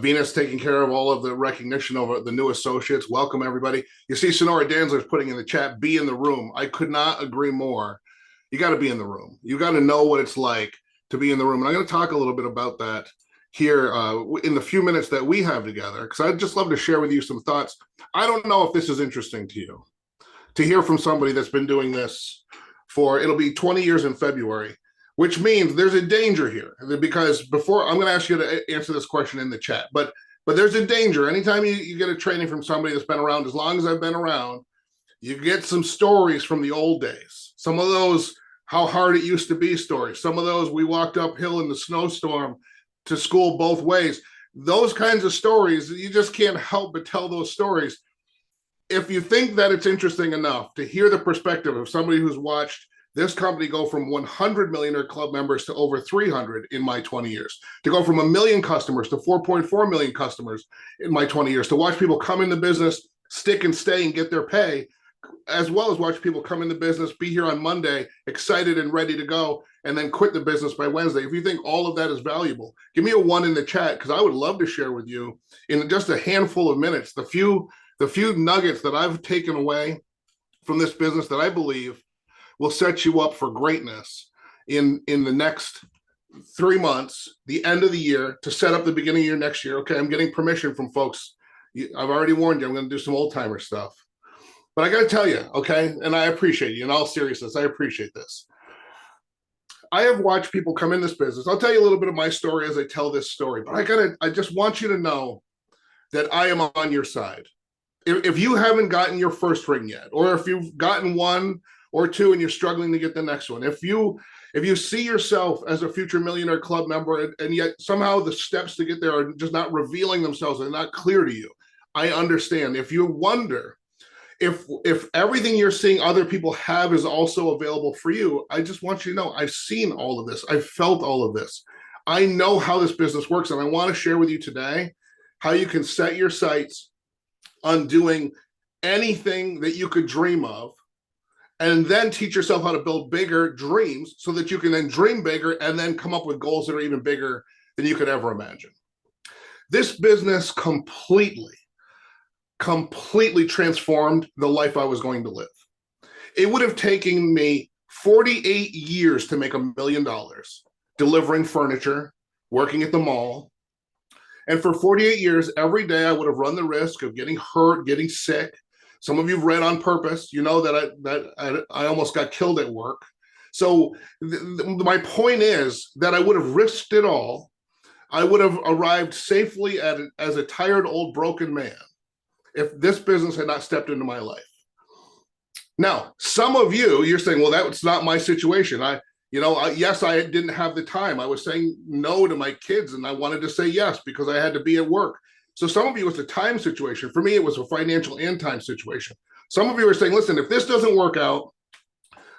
Venus taking care of all of the recognition of the new associates. Welcome, everybody. You see, Sonora Danzler's putting in the chat, be in the room. I could not agree more. You got to be in the room. You got to know what it's like to be in the room. And I'm going to talk a little bit about that here in the few minutes that we have together, because I'd just love to share with you some thoughts. I don't know if this is interesting to you, to hear from somebody that's been doing this for, it'll be 20 years in February, which means there's a danger here. Because before, I'm going to ask you to answer this question in the chat, but there's a danger. Anytime you get a training from somebody that's been around as long as I've been around, you get some stories from the old days. Some of those, how hard it used to be stories. Some of those, we walked uphill in the snowstorm to school both ways. Those kinds of stories, you just can't help but tell those stories. If you think that it's interesting enough to hear the perspective of somebody who's watched this company go from 100 Millionaire Club members to over 300 in my 20 years, to go from 1 million customers to 4.4 million customers in my 20 years, to watch people come in the business, stick and stay and get their pay, as well as watch people come in the business, be here on Monday, excited and ready to go, and then quit the business by Wednesday. If you think all of that is valuable, give me a 1 in the chat, because I would love to share with you in just a handful of minutes the few nuggets that I've taken away from this business that I believe will set you up for greatness in the next 3 months, the end of the year, to set up the beginning of your next year. Okay, I'm getting permission from folks. I've already warned you, I'm going to do some old timer stuff. But I got to tell you, okay, and I appreciate you. In all seriousness, I appreciate this. I have watched people come in this business. I'll tell you a little bit of my story as I tell this story, but I just want you to know that I am on your side. If you haven't gotten your first ring yet, or if you've gotten 1 or 2 and you're struggling to get the next one, if you see yourself as a future Millionaire Club member and yet somehow the steps to get there are just not revealing themselves, they're not clear to you, I understand. If you wonder if everything you're seeing other people have is also available for you, I just want you to know I've seen all of this. I've felt all of this. I know how this business works, and I want to share with you today how you can set your sights on doing anything that you could dream of, and then teach yourself how to build bigger dreams so that you can then dream bigger and then come up with goals that are even bigger than you could ever imagine. This business completely transformed the life I was going to live. It would have taken me 48 years to make $1 million delivering furniture, working at the mall. And for 48 years, every day I would have run the risk of getting hurt, getting sick. Some of you have read On Purpose. You know that I almost got killed at work. So my point is that I would have risked it all. I would have arrived safely as a tired, old, broken man if this business had not stepped into my life. Now, some of you, you're saying, well, that's not my situation. Yes, I didn't have the time. I was saying no to my kids, and I wanted to say yes because I had to be at work. So some of you, it's a time situation. For me, it was a financial and time situation. Some of you are saying, listen, if this doesn't work out,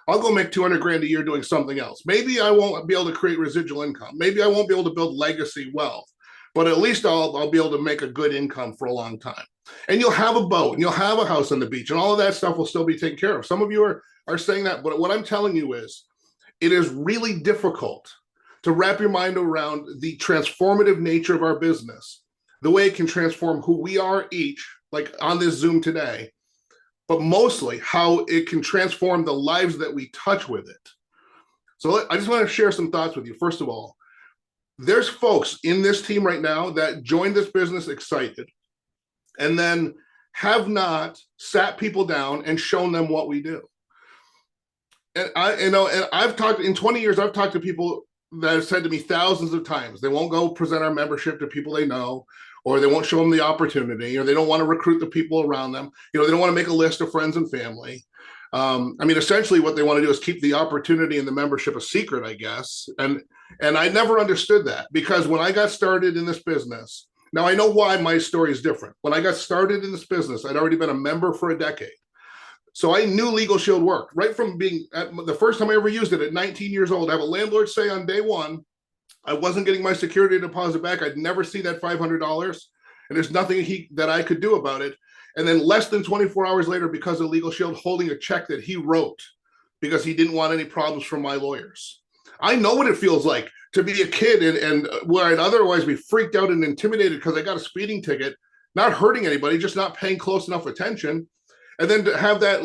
I'll go make 200 grand a year doing something else. Maybe I won't be able to create residual income. Maybe I won't be able to build legacy wealth, but at least I'll be able to make a good income for a long time. And you'll have a boat and you'll have a house on the beach and all of that stuff will still be taken care of. Some of you are saying that, but what I'm telling you is it is really difficult to wrap your mind around the transformative nature of our business, the way it can transform who we are each, like on this Zoom today, but mostly how it can transform the lives that we touch with it. So I just want to share some thoughts with you. First of all, there's folks in this team right now that joined this business excited and then have not sat people down and shown them what we do. And I've talked in 20 years, I've talked to people that have said to me thousands of times, they won't go present our membership to people they know, or they won't show them the opportunity, or they don't want to recruit the people around them. They don't want to make a list of friends and family. Essentially what they want to do is keep the opportunity and the membership a secret, I guess. And I never understood that, because when I got started in this business, now I know why my story is different. When I got started in this business, I'd already been a member for a decade. So I knew Legal Shield worked right from being the first time I ever used it at 19 years old. I have a landlord say on day 1, I wasn't getting my security deposit back. I'd never see that $500, and there's nothing that I could do about it. And then less than 24 hours later, because of Legal Shield holding a check that he wrote because he didn't want any problems from my lawyers. I know what it feels like to be a kid and where I'd otherwise be freaked out and intimidated because I got a speeding ticket, not hurting anybody, just not paying close enough attention. And then to have that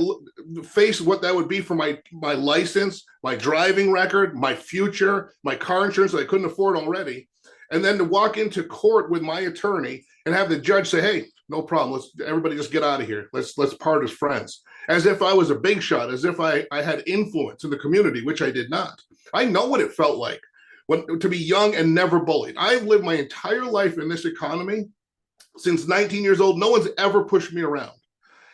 face what that would be for my license, my driving record, my future, my car insurance that I couldn't afford already. And then to walk into court with my attorney and have the judge say, hey, no problem. Let's everybody just get out of here. Let's part as friends. As if I was a big shot, as if I had influence in the community, which I did not. I know what it felt like to be young and never bullied. I've lived my entire life in this economy since 19 years old. No one's ever pushed me around.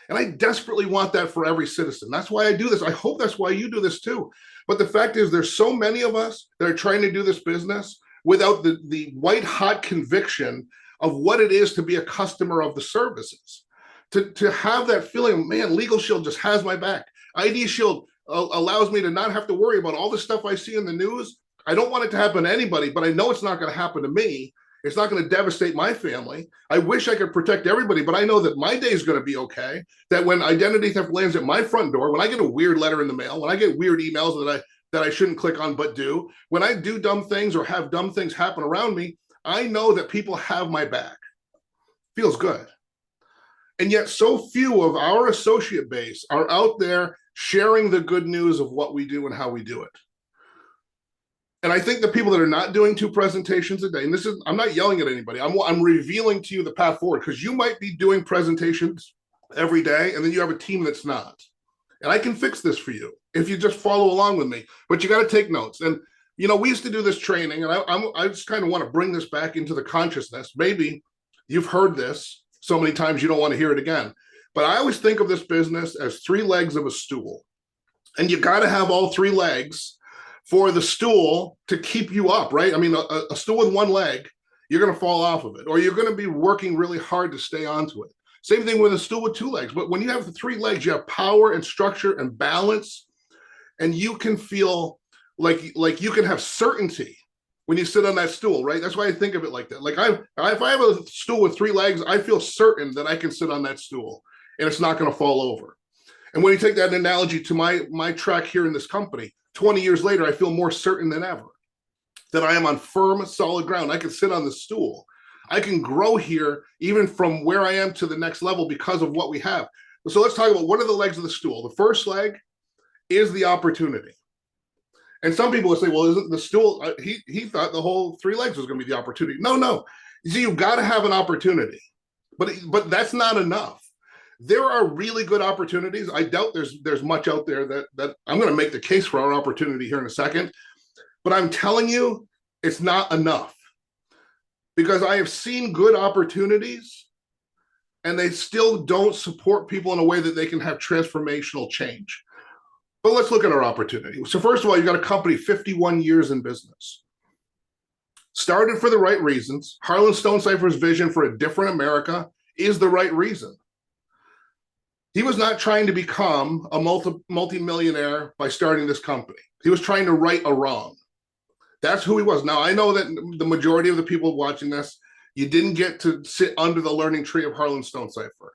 And I desperately want that for every citizen. That's why I do this. I hope that's why you do this too. But the fact is, there's so many of us that are trying to do this business without the white hot conviction of what it is to be a customer of the services. To have that feeling, man, Legal Shield just has my back. ID Shield allows me to not have to worry about all the stuff I see in the news. I don't want it to happen to anybody, but I know it's not going to happen to me. It's not going to devastate my family. I wish I could protect everybody, but I know that my day is going to be okay. That when identity theft lands at my front door, when I get a weird letter in the mail, when I get weird emails that I shouldn't click on but do, when I do dumb things or have dumb things happen around me, I know that people have my back. Feels good. And yet so few of our associate base are out there sharing the good news of what we do and how we do it. And I think the people that are not doing 2 presentations a day, and this is, I'm not yelling at anybody, I'm revealing to you the path forward, because you might be doing presentations every day and then you have a team that's not. And I can fix this for you if you just follow along with me, but you got to take notes. And, you know, we used to do this training, and I just kind of want to bring this back into the consciousness. Maybe you've heard this so many times you don't want to hear it again, but I always think of this business as 3 legs of a stool. And you got to have all 3 legs for the stool to keep you up, right? I mean, a stool with 1 leg, you're going to fall off of it, or you're going to be working really hard to stay onto it. Same thing with a stool with 2 legs. But when you have the 3 legs, you have power and structure and balance, and you can feel like you can have certainty when you sit on that stool, right? That's why I think of it like that. Like if I have a stool with 3 legs, I feel certain that I can sit on that stool and it's not going to fall over. And when you take that analogy to my track here in this company, 20 years later, I feel more certain than ever that I am on firm, solid ground. I can sit on the stool. I can grow here even from where I am to the next level because of what we have. So let's talk about what are the legs of the stool. The first leg is the opportunity. And some people will say, well, isn't the stool, he thought the whole 3 legs was going to be the opportunity. No. You see, you've got to have an opportunity, but that's not enough. There are really good opportunities. I doubt there's much out there that I'm going to make the case for our opportunity here in a second, but I'm telling you, it's not enough, because I have seen good opportunities and they still don't support people in a way that they can have transformational change. But let's look at our opportunity. So first of all, you got a company 51 years in business. Started for the right reasons. Harlan Stonecipher's vision for a different America is the right reason. He was not trying to become a multi-millionaire by starting this company. He was trying to right a wrong. That's who he was. Now, I know that the majority of the people watching this, you didn't get to sit under the learning tree of Harlan Stonecipher.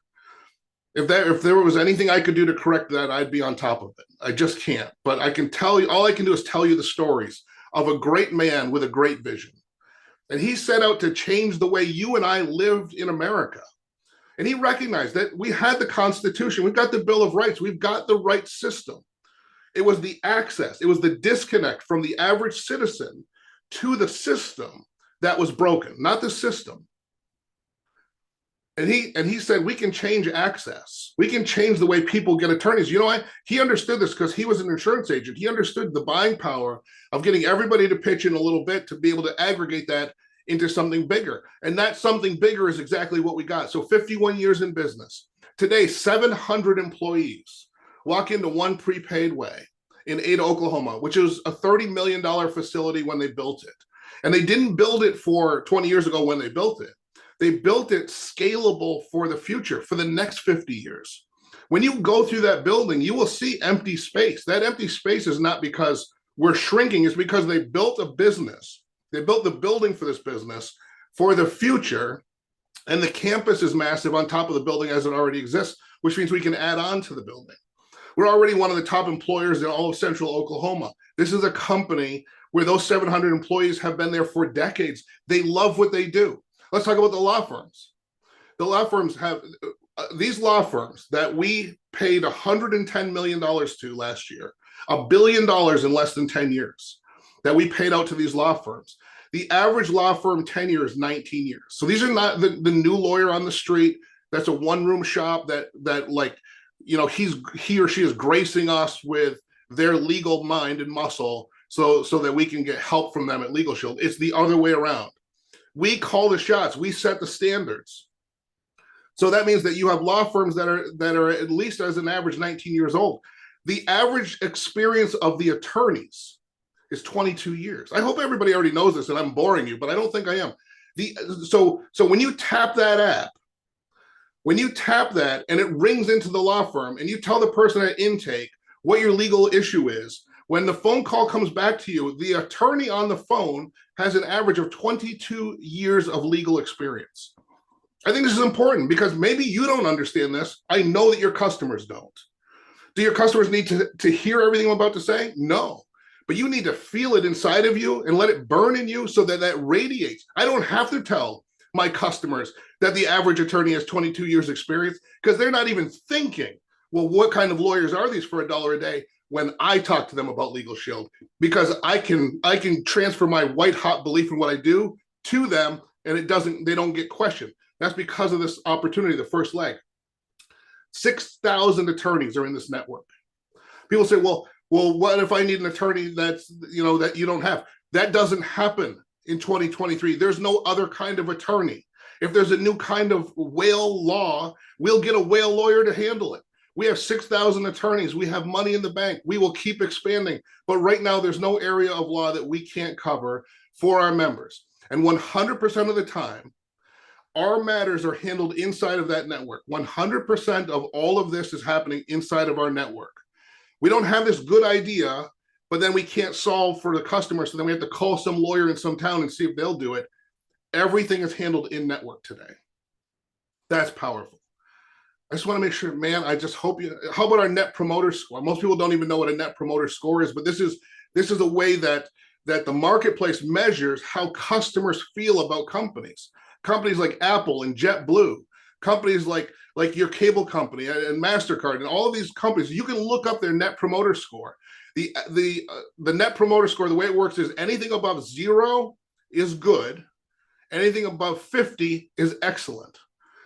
If there was anything I could do to correct that, I'd be on top of it. I just can't. But I can tell you, all I can do is tell you the stories of a great man with a great vision. And he set out to change the way you and I lived in America. And he recognized that we had the Constitution, we've got the Bill of Rights, we've got the right system. It was the access, it was the disconnect from the average citizen to the system that was broken, not the system. And he said, we can change access. We can change the way people get attorneys. You know, he understood this because he was an insurance agent. He understood the buying power of getting everybody to pitch in a little bit to be able to aggregate that into something bigger. And that something bigger is exactly what we got. So 51 years in business. Today, 700 employees walk into One Prepaid Way in Ada, Oklahoma, which is a $30 million facility when they built it. And they didn't build it for 20 years ago when they built it. They built it scalable for the future, for the next 50 years. When you go through that building, you will see empty space. That empty space is not because we're shrinking, it's because they built a business. They built the building for this business for the future, and the campus is massive on top of the building as it already exists, which means we can add on to the building. We're already one of the top employers in all of central Oklahoma. This is a company where those 700 employees have been there for decades. They love what they do. Let's talk about the law firms. The law firms have these law firms that we paid $110 million to last year, $1 billion in less than 10 years that we paid out to these law firms. The average law firm tenure is 19 years. So these are not the new lawyer on the street. That's a one-room shop that like, you know, he or she is gracing us with their legal mind and muscle so that we can get help from them at Legal Shield. It's the other way around. We call the shots. We set the standards. So that means that you have law firms that are at least as an average 19 years old. The average experience of the attorneys is 22 years. I hope everybody already knows this and I'm boring you, but I don't think I am. So when you tap that app, when you tap that and it rings into the law firm and you tell the person at intake what your legal issue is, when the phone call comes back to you, the attorney on the phone has an average of 22 years of legal experience. I think this is important because maybe you don't understand this. I know that your customers don't. Do your customers need to hear everything I'm about to say? No. But you need to feel it inside of you and let it burn in you so that radiates. I don't have to tell my customers that the average attorney has 22 years experience because they're not even thinking, well, what kind of lawyers are these for $1 a day when I talk to them about Legal Shield? Because I can transfer my white hot belief in what I do to them and they don't get questioned. That's because of this opportunity, the first leg. 6,000 attorneys are in this network. People say, well, what if I need an attorney that's, you know, that you don't have? That doesn't happen in 2023. There's no other kind of attorney. If there's a new kind of whale law, we'll get a whale lawyer to handle it. We have 6,000 attorneys. We have money in the bank. We will keep expanding. But right now, there's no area of law that we can't cover for our members. And 100% of the time, our matters are handled inside of that network. 100% of all of this is happening inside of our network. We don't have this good idea, but then we can't solve for the customer. So then we have to call some lawyer in some town and see if they'll do it. Everything is handled in network today. That's powerful. I just want to make sure, man, I just hope you, how about our net promoter score? Most people don't even know what a net promoter score is, but this is a way that the marketplace measures how customers feel about companies. Companies like Apple and JetBlue, companies like your cable company and MasterCard and all of these companies, you can look up their net promoter score. The net promoter score, the way it works is anything above 0 is good. Anything above 50 is excellent.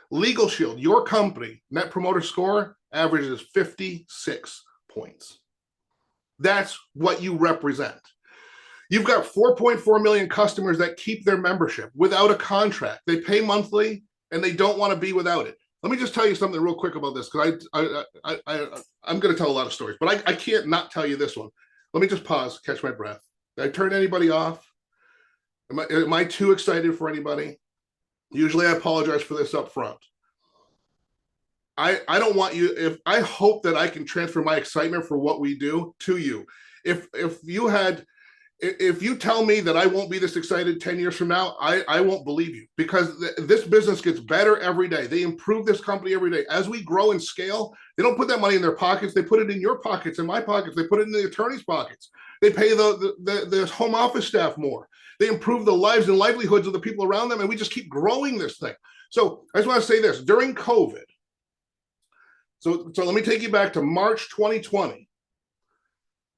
Legal Shield, your company, net promoter score averages 56 points. That's what you represent. You've got 4.4 million customers that keep their membership without a contract. They pay monthly and they don't want to be without it. Let me just tell you something real quick about this because I'm going to tell a lot of stories, but I can't not tell you this one. Let me just pause, catch my breath. Did I turn anybody off? Am I too excited for anybody? Usually I apologize for this up front. I don't want you, I hope that I can transfer my excitement for what we do to you. If you tell me that I won't be this excited 10 years from now, I won't believe you because this business gets better every day. They improve this company every day. As we grow and scale, they don't put that money in their pockets. They put it in your pockets, in my pockets. They put it in the attorney's pockets. They pay the home office staff more. They improve the lives and livelihoods of the people around them, and we just keep growing this thing. So I just want to say this, during COVID, so let me take you back to March 2020.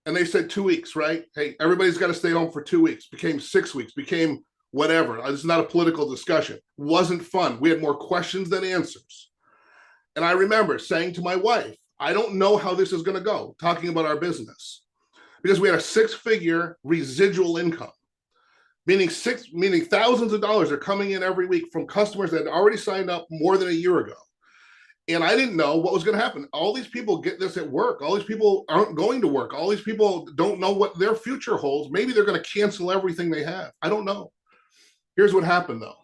And they said 2 weeks, right? Hey, everybody's got to stay home for 2 weeks. Became 6 weeks, became whatever. This is not a political discussion. Wasn't fun. We had more questions than answers. And I remember saying to my wife, I don't know how this is going to go, talking about our business. Because we had a 6-figure residual income, meaning thousands of dollars are coming in every week from customers that had already signed up more than a year ago. And I didn't know what was going to happen. All these people get this at work. All these people aren't going to work. All these people don't know what their future holds. Maybe they're going to cancel everything they have. I don't know. Here's what happened, though.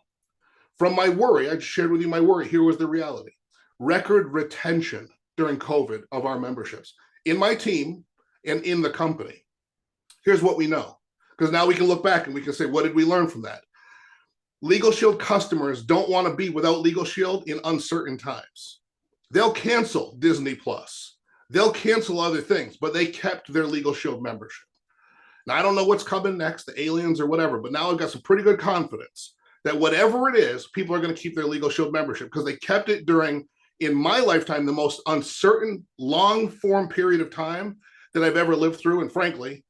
From my worry, I just shared with you my worry. Here was the reality. Record retention during COVID of our memberships in my team and in the company. Here's what we know. Because now we can look back and we can say, what did we learn from that? Legal Shield customers don't want to be without Legal Shield in uncertain times. They'll cancel Disney Plus. They'll cancel other things, but they kept their Legal Shield membership. Now, I don't know what's coming next, the aliens or whatever, but now I've got some pretty good confidence that whatever it is, people are going to keep their Legal Shield membership because they kept it during, in my lifetime, the most uncertain, long form period of time that I've ever lived through. And frankly,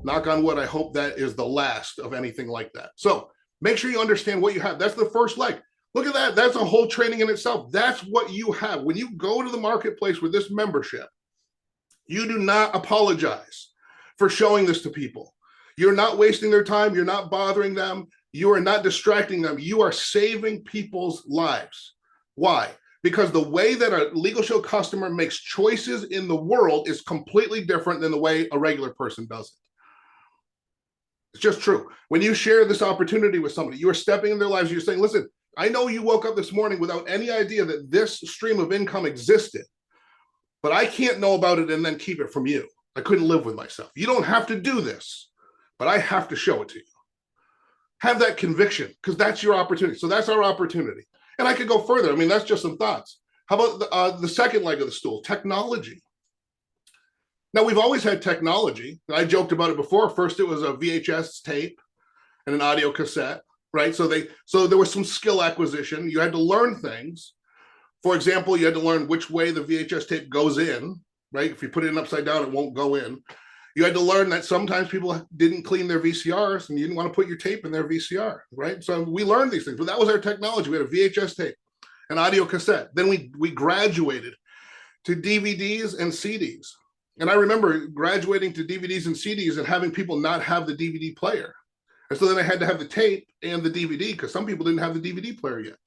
knock on wood, I hope that is the last of anything like that. So make sure you understand what you have. That's the first leg. Look at that. That's a whole training in itself. That's what you have. When you go to the marketplace with this membership, you do not apologize for showing this to people. You're not wasting their time. You're not bothering them. You are not distracting them. You are saving people's lives. Why? Because the way that a Legal Shield customer makes choices in the world is completely different than the way a regular person does it. It's just true. When you share this opportunity with somebody, you are stepping in their lives. You're saying, listen, I know you woke up this morning without any idea that this stream of income existed, but I can't know about it and then keep it from you. I couldn't live with myself. You don't have to do this, but I have to show it to you. Have that conviction, because that's your opportunity. So that's our opportunity. And I could go further. I mean, that's just some thoughts. How about the second leg of the stool, technology? Now, we've always had technology. I joked about it before. First, it was a VHS tape and an audio cassette, right? So there was some skill acquisition. You had to learn things. For example, you had to learn which way the VHS tape goes in, right? If you put it in upside down, it won't go in. You had to learn that sometimes people didn't clean their VCRs and you didn't want to put your tape in their VCR, right? So we learned these things, but that was our technology. We had a VHS tape, an audio cassette. Then we graduated to DVDs and CDs. And I remember graduating to DVDs and CDs and having people not have the DVD player. And so then I had to have the tape and the DVD because some people didn't have the DVD player yet.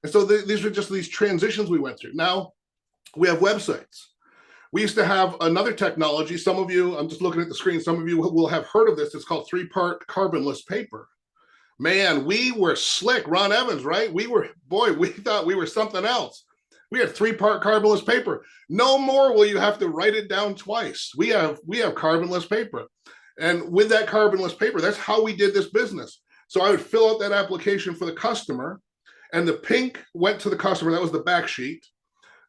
And so these were just these transitions we went through. Now we have websites. We used to have another technology. Some of you, I'm just looking at the screen, some of you will have heard of this. It's called 3-part carbonless paper. Man, we were slick. Ron Evans, right? We thought we were something else. We had 3-part carbonless paper. No more will you have to write it down twice. We have carbonless paper. And with that carbonless paper, that's how we did this business. So I would fill out that application for the customer, and the pink went to the customer. That was the back sheet.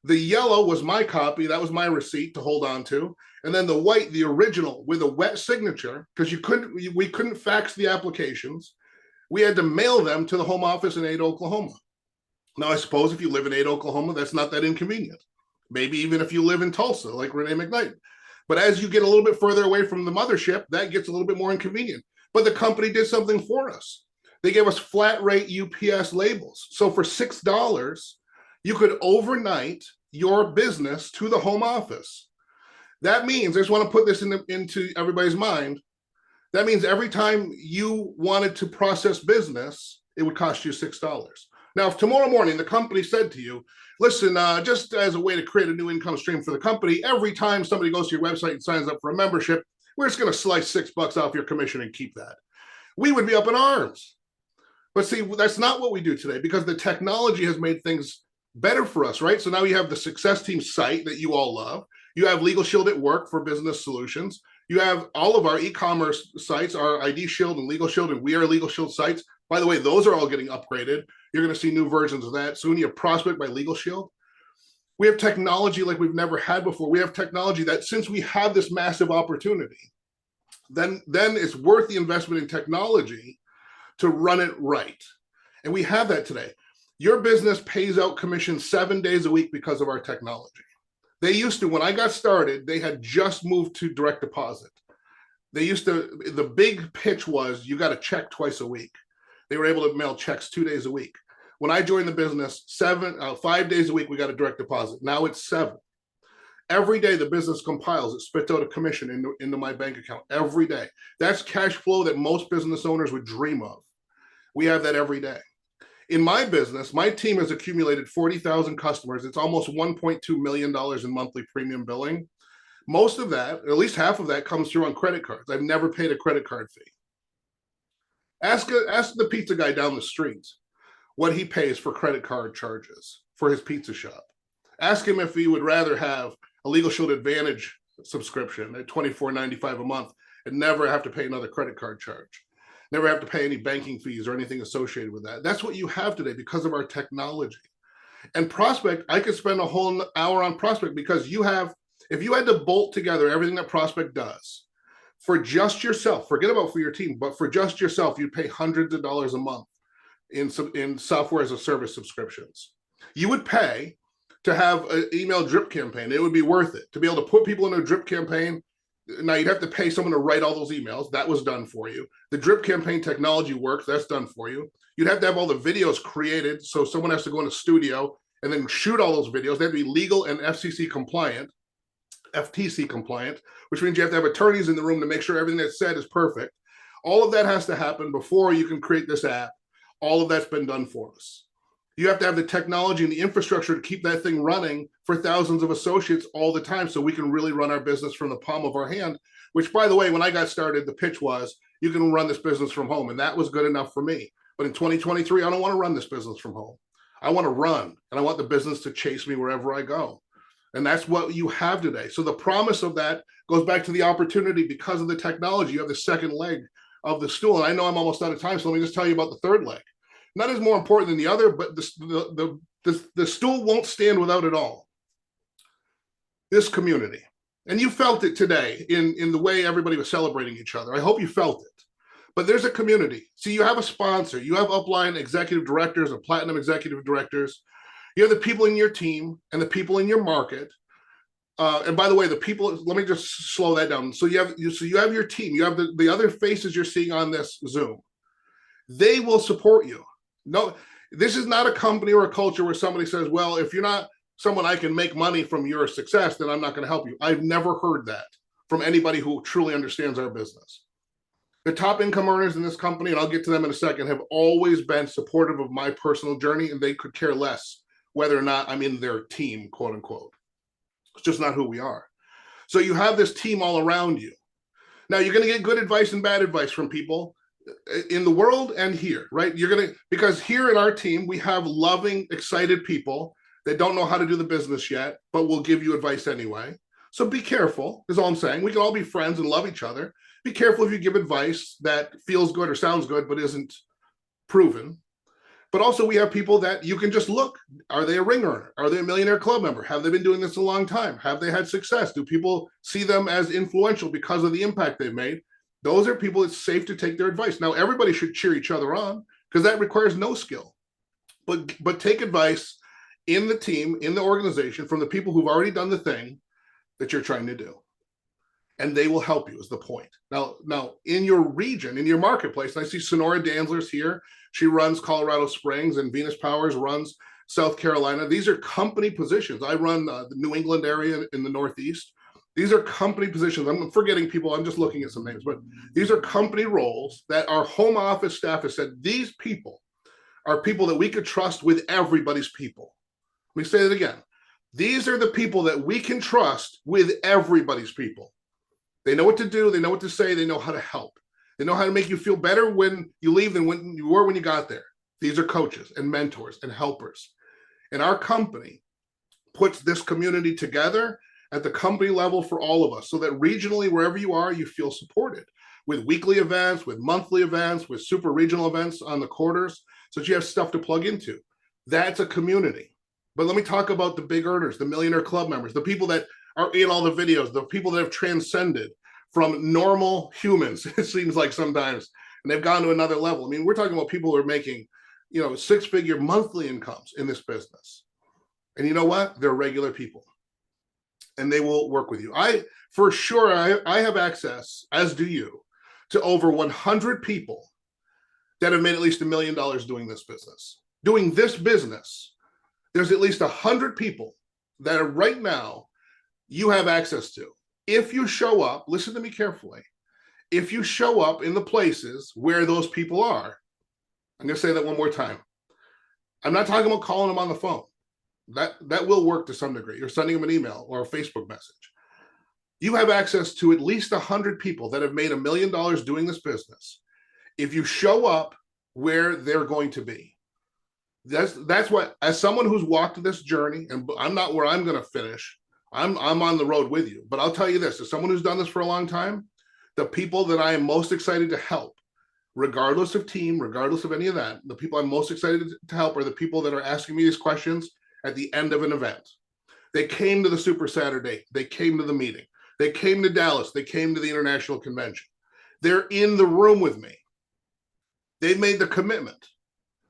The yellow was my copy. That was my receipt to hold on to. And then the white, the original with a wet signature, because we couldn't fax the applications. We had to mail them to the home office in Ada, Oklahoma. Now, I suppose if you live in Ada, Oklahoma, that's not that inconvenient. Maybe even if you live in Tulsa, like Renee McKnight. But as you get a little bit further away from the mothership, that gets a little bit more inconvenient. But the company did something for us. They gave us flat rate UPS labels. So for $6, you could overnight your business to the home office. That means, I just want to put this into everybody's mind, that means every time you wanted to process business, it would cost you $6. Now, if tomorrow morning the company said to you, listen, just as a way to create a new income stream for the company, every time somebody goes to your website and signs up for a membership, we're just going to slice $6 off your commission and keep that. We would be up in arms. But see, that's not what we do today because the technology has made things better for us, right? So now you have the Success Team site that you all love. You have Legal Shield at Work for business solutions. You have all of our e-commerce sites, our ID Shield and Legal Shield and We Are Legal Shield sites. By the way, those are all getting upgraded. You're going to see new versions of that soon. You have Prospect by Legal Shield. We have technology like we've never had before. We have technology that since we have this massive opportunity, then it's worth the investment in technology to run it right. And we have that today. Your business pays out commission 7 days a week because of our technology. They used to, when I got started, they had just moved to direct deposit. The big pitch was you got to check twice a week. They were able to mail checks 2 days a week. When I joined the business, 5 days a week, we got a direct deposit. Now it's 7. Every day the business compiles, it spits out a commission into my bank account every day. That's cash flow that most business owners would dream of. We have that every day. In my business, my team has accumulated 40,000 customers. It's almost $1.2 million in monthly premium billing. Most of that, at least half of that, comes through on credit cards. I've never paid a credit card fee. Ask the pizza guy down the street what he pays for credit card charges for his pizza shop. Ask him if he would rather have a Legal Shield Advantage subscription at $24.95 a month and never have to pay another credit card charge. Never have to pay any banking fees or anything associated with that. That's what you have today because of our technology. And Prospect, I could spend a whole hour on Prospect because if you had to bolt together everything that Prospect does, For just yourself, forget about for your team, but for just yourself, you pay hundreds of dollars a month in software as a service subscriptions. You would pay to have an email drip campaign. It would be worth it to be able to put people in a drip campaign. Now you'd have to pay someone to write all those emails. That was done for you. The drip campaign technology works. That's done for you. You'd have to have all the videos created. So someone has to go in a studio and then shoot all those videos. They have to be legal and FTC compliant, which means you have to have attorneys in the room to make sure everything that's said is perfect. All of that has to happen before you can create this app. All of that's been done for us. You have to have the technology and the infrastructure to keep that thing running for thousands of associates all the time so we can really run our business from the palm of our hand, which, by the way, when I got started, the pitch was you can run this business from home, and that was good enough for me. But in 2023, I don't want to run this business from home. I want to run, and I want the business to chase me wherever I go. And that's what you have today. So the promise of that goes back to the opportunity because of the technology. You have the second leg of the stool. And I know I'm almost out of time, so let me just tell you about the third leg. None is more important than the other, but the stool won't stand without it all. This community. And you felt it today in the way everybody was celebrating each other. I hope you felt it. But there's a community. See, you have a sponsor. You have upline executive directors and platinum executive directors. You have the people in your team and the people in your market. And by the way, the people, let me just slow that down. So you have your team. You have the other faces you're seeing on this Zoom. They will support you. No, this is not a company or a culture where somebody says, well, if you're not someone I can make money from your success, then I'm not going to help you. I've never heard that from anybody who truly understands our business. The top income earners in this company, and I'll get to them in a second, have always been supportive of my personal journey, and they could care less whether or not I'm in their team, quote unquote. It's just not who we are. So you have this team all around you. Now you're going to get good advice and bad advice from people in the world and here, right? Because here in our team, we have loving, excited people that don't know how to do the business yet, but will give you advice anyway. So be careful, is all I'm saying. We can all be friends and love each other. Be careful if you give advice that feels good or sounds good, but isn't proven. But also we have people that you can just look. Are they a ring earner? Are they a Millionaire Club member? Have they been doing this a long time? Have they had success? Do people see them as influential because of the impact they've made? Those are people it's safe to take their advice. Now, everybody should cheer each other on because that requires no skill. But take advice in the team, in the organization, from the people who've already done the thing that you're trying to do. And they will help you is the point. Now in your region, in your marketplace, and I see Sonora Danzler's here. She runs Colorado Springs, and Venus Powers runs South Carolina. These are company positions. I run the New England area in the Northeast. These are company positions. I'm forgetting people. I'm just looking at some names, but these are company roles that our home office staff has said, these people are people that we could trust with everybody's people. Let me say that again. These are the people that we can trust with everybody's people. They know what to do. They know what to say. They know how to help. They know how to make you feel better when you leave than when you were when you got there. These are coaches and mentors and helpers. And our company puts this community together at the company level for all of us so that regionally, wherever you are, you feel supported with weekly events, with monthly events, with super regional events on the quarters, so that you have stuff to plug into. That's a community. But let me talk about the big earners, the Millionaire Club members, the people that are in all the videos, the people that have transcended from normal humans, it seems like sometimes, and they've gone to another level. I mean, we're talking about people who are making, six-figure monthly incomes in this business. And you know what? They're regular people. And they will work with you. I have access, as do you, to over 100 people that have made at least $1 million doing this business. Doing this business, there's at least 100 people that are right now you have access to. If you show up, listen to me carefully. If you show up in the places where those people are, I'm going to say that one more time. I'm not talking about calling them on the phone. That will work to some degree. You're sending them an email or a Facebook message. You have access to at least 100 people that have made $1 million doing this business. If you show up where they're going to be, that's what, as someone who's walked this journey, and I'm not where I'm going to finish, I'm on the road with you. But I'll tell you this, as someone who's done this for a long time, the people that I am most excited to help, regardless of team, regardless of any of that, the people I'm most excited to help are the people that are asking me these questions at the end of an event. They came to the Super Saturday. They came to the meeting. They came to Dallas. They came to the international convention. They're in the room with me. They've made the commitment,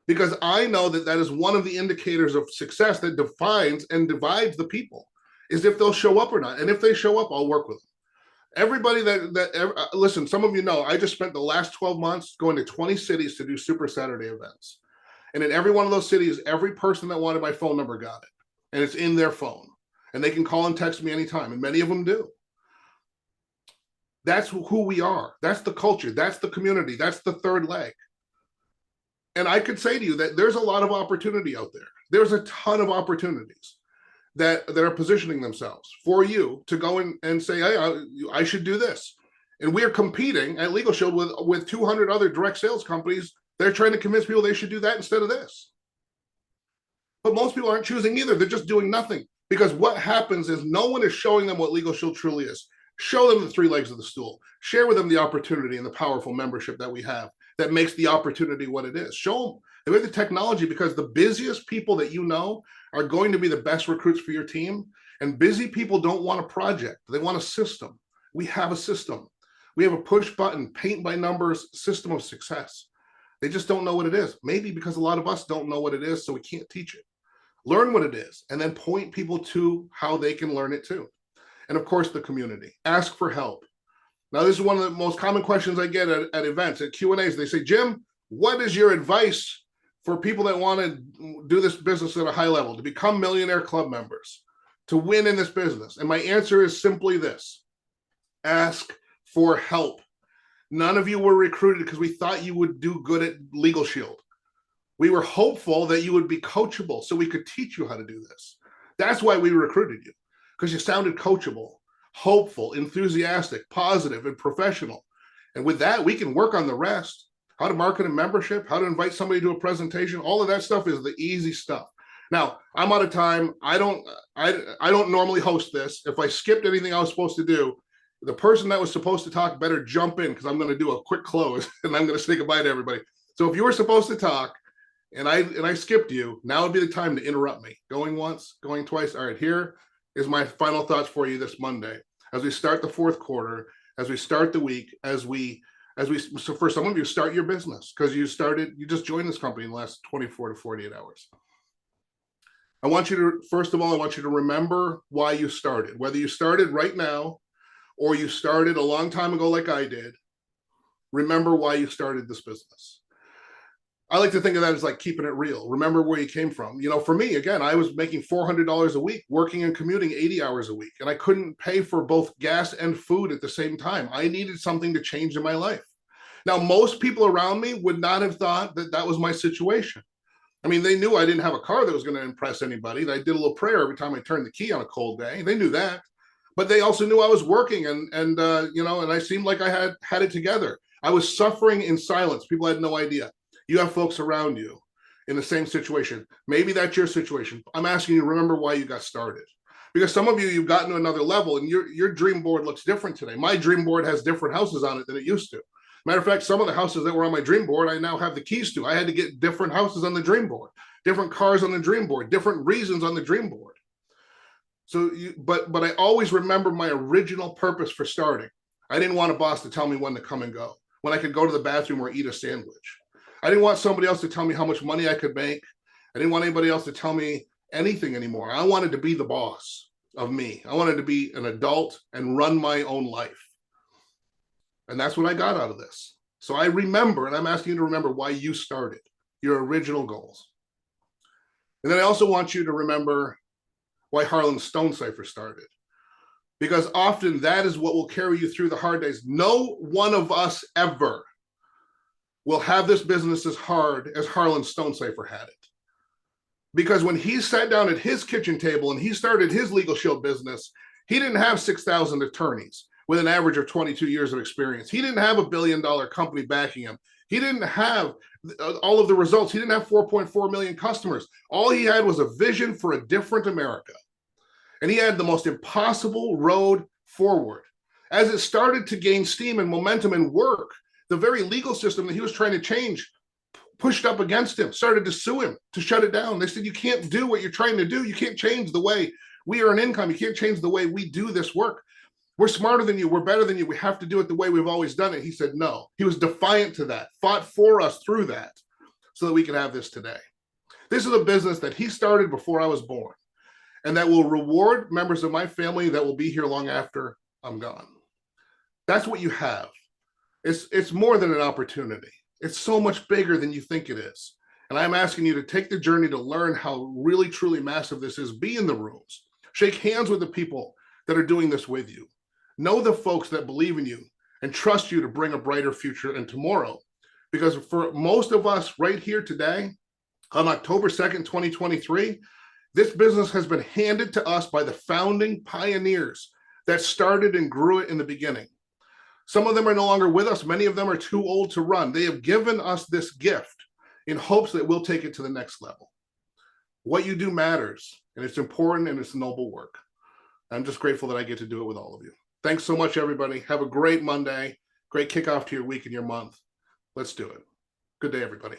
because I know that that is one of the indicators of success that defines and divides the people, is if they'll show up or not. And if they show up, I'll work with them. Everybody listen, some of you know, I just spent the last 12 months going to 20 cities to do Super Saturday events. And in every one of those cities, every person that wanted my phone number got it. And it's in their phone. And they can call and text me anytime. And many of them do. That's who we are. That's the culture. That's the community. That's the third leg. And I could say to you that there's a lot of opportunity out there. There's a ton of opportunities that are positioning themselves for you to go in and say, hey, I should do this. And we are competing at Legal Shield with 200 other direct sales companies. They're trying to convince people they should do that instead of this. But most people aren't choosing either. They're just doing nothing, because what happens is no one is showing them what Legal Shield truly is. Show them the three legs of the stool. Share with them the opportunity and the powerful membership that we have that makes the opportunity what it is. Show them the technology, because the busiest people that you know are going to be the best recruits for your team. And busy people don't want a project. They want a system. We have a system. We have a push button, paint by numbers system of success. They just don't know what it is. Maybe because a lot of us don't know what it is, so we can't teach it. Learn what it is, and then point people to how they can learn it too. And of course, the community. Ask for help. Now, this is one of the most common questions I get at events, at Q&As. They say, Jim, what is your advice for people that want to do this business at a high level, to become Millionaire Club members, to win in this business? And my answer is simply this: ask for help. None of you were recruited because we thought you would do good at Legal Shield. We were hopeful that you would be coachable so we could teach you how to do this. That's why we recruited you, because you sounded coachable, hopeful, enthusiastic, positive, and professional. And with that, we can work on the rest. How to market a membership, how to invite somebody to a presentation. All of that stuff is the easy stuff. Now, I'm out of time. I don't normally host this. If I skipped anything I was supposed to do, the person that was supposed to talk better jump in, because I'm going to do a quick close and I'm going to say goodbye to everybody. So if you were supposed to talk and I skipped you, now would be the time to interrupt me. Going once, going twice. All right, here is my final thoughts for you this Monday. As we start the fourth quarter, as we start the week, so for some of you, start your business, because you just joined this company in the last 24 to 48 hours. I want you to, first of all, I want you to remember why you started. Whether you started right now or you started a long time ago like I did, remember why you started this business. I like to think of that as like keeping it real. Remember where you came from. You know, for me, again, I was making $400 a week, working and commuting 80 hours a week, and I couldn't pay for both gas and food at the same time. I needed something to change in my life. Now, most people around me would not have thought that that was my situation. I mean, they knew I didn't have a car that was going to impress anybody. I did a little prayer every time I turned the key on a cold day. They knew that. But they also knew I was working and I seemed like I had it together. I was suffering in silence. People had no idea. You have folks around you in the same situation. Maybe that's your situation. I'm asking you to remember why you got started. Because some of you, you've gotten to another level and your dream board looks different today. My dream board has different houses on it than it used to. Matter of fact, some of the houses that were on my dream board, I now have the keys to. I had to get different houses on the dream board, different cars on the dream board, different reasons on the dream board. So, but I always remember my original purpose for starting. I didn't want a boss to tell me when to come and go, when I could go to the bathroom or eat a sandwich. I didn't want somebody else to tell me how much money I could make. I didn't want anybody else to tell me anything anymore. I wanted to be the boss of me. I wanted to be an adult and run my own life. And that's what I got out of this. So I remember, and I'm asking you to remember why you started, your original goals. And then I also want you to remember why Harlan Stonecipher started. Because often that is what will carry you through the hard days. No one of us ever will have this business as hard as Harlan Stonecipher had it. Because when he sat down at his kitchen table and he started his Legal Shield business, he didn't have 6,000 attorneys with an average of 22 years of experience. He didn't have $1 billion company backing him. He didn't have all of the results. He didn't have 4.4 million customers. All he had was a vision for a different America. And he had the most impossible road forward. As it started to gain steam and momentum and work, the very legal system that he was trying to change pushed up against him, started to sue him to shut it down. They said, you can't do what you're trying to do. You can't change the way we earn income. You can't change the way we do this work. We're smarter than you. We're better than you. We have to do it the way we've always done it. He said no. He was defiant to that, fought for us through that so that we could have this today. This is a business that he started before I was born, and that will reward members of my family that will be here long after I'm gone. That's what you have. It's more than an opportunity. It's so much bigger than you think it is. And I'm asking you to take the journey to learn how really, truly massive this is. Be in the rooms. Shake hands with the people that are doing this with you. Know the folks that believe in you and trust you to bring a brighter future and tomorrow. Because for most of us right here today, on October 2nd, 2023, this business has been handed to us by the founding pioneers that started and grew it in the beginning. Some of them are no longer with us. Many of them are too old to run. They have given us this gift in hopes that we'll take it to the next level. What you do matters, and it's important, and it's noble work. I'm just grateful that I get to do it with all of you. Thanks so much, everybody. Have a great Monday, great kickoff to your week and your month. Let's do it. Good day, everybody.